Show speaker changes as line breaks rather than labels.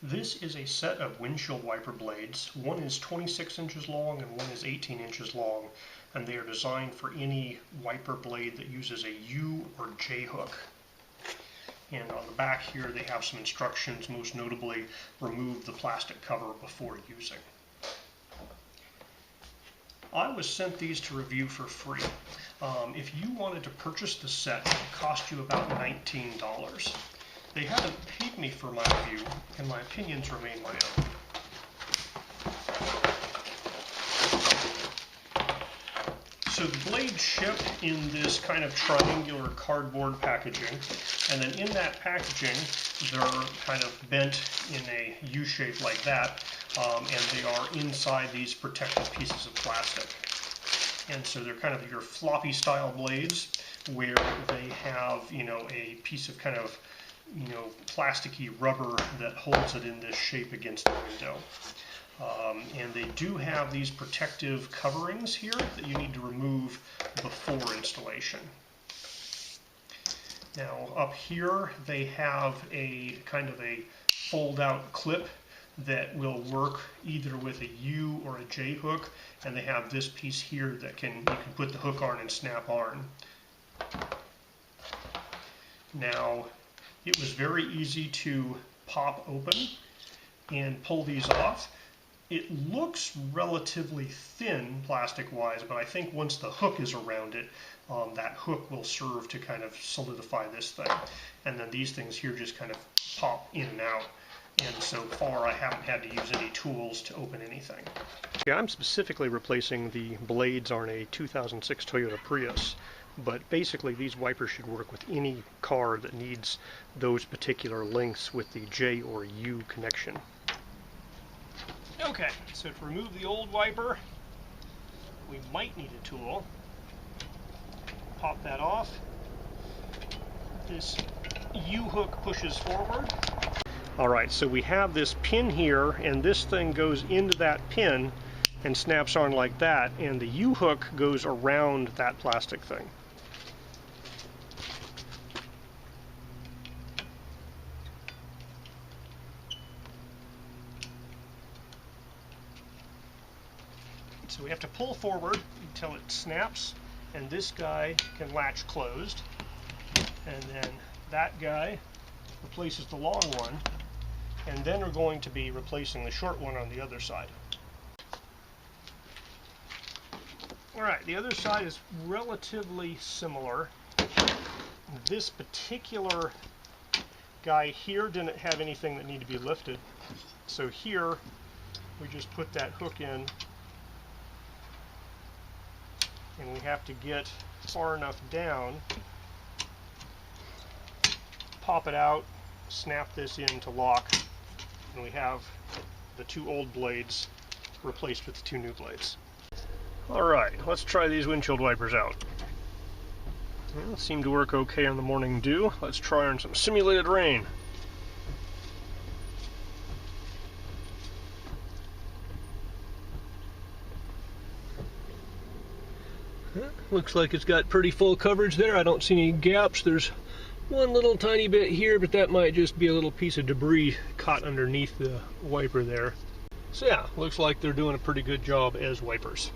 This is a set of windshield wiper blades. One is 26 inches long and one is 18 inches long, and they are designed for any wiper blade that uses a U or J hook. And on the back here they have some instructions, most notably remove the plastic cover before using. I was sent these to review for free. If you wanted to purchase the set, it would cost you about $19. They haven't paid me for my review, and my opinions remain my own. So the blades ship in this kind of triangular cardboard packaging, and then in that packaging they're kind of bent in a U shape like that, and they are inside these protective pieces of plastic. And so they're kind of your floppy style blades where they have, a piece of kind of, plasticky rubber that holds it in this shape against the window. And they do have these protective coverings here that you need to remove before installation. Now up here they have a kind of a fold out clip that will work either with a U or a J hook, and they have this piece here that you can put the hook on and snap on. Now it was very easy to pop open and pull these off. It looks relatively thin plastic-wise, but I think once the hook is around it, that hook will serve to kind of solidify this thing. And then these things here just kind of pop in and out. And so far I haven't had to use any tools to open anything. Yeah, I'm specifically replacing the blades on a 2006 Toyota Prius. But basically these wipers should work with any car that needs those particular lengths with the J or U connection. Okay, so to remove the old wiper, we might need a tool. Pop that off. This U hook pushes forward. Alright, so we have this pin here, and this thing goes into that pin and snaps on like that, and the U hook goes around that plastic thing. So we have to pull forward until it snaps, and this guy can latch closed, and then that guy replaces the long one, and then we're going to be replacing the short one on the other side. Alright, the other side is relatively similar. This particular guy here didn't have anything that needed to be lifted, so here we just put that hook in, and we have to get far enough down, pop it out, snap this in to lock, and we have the two old blades replaced with the two new blades. Alright, let's try these windshield wipers out. Well, seem to work okay on the morning dew. Let's try on some simulated rain. Looks like it's got pretty full coverage there. I don't see any gaps. There's one little tiny bit here, but that might just be a little piece of debris caught underneath the wiper there. So yeah, looks like they're doing a pretty good job as wipers.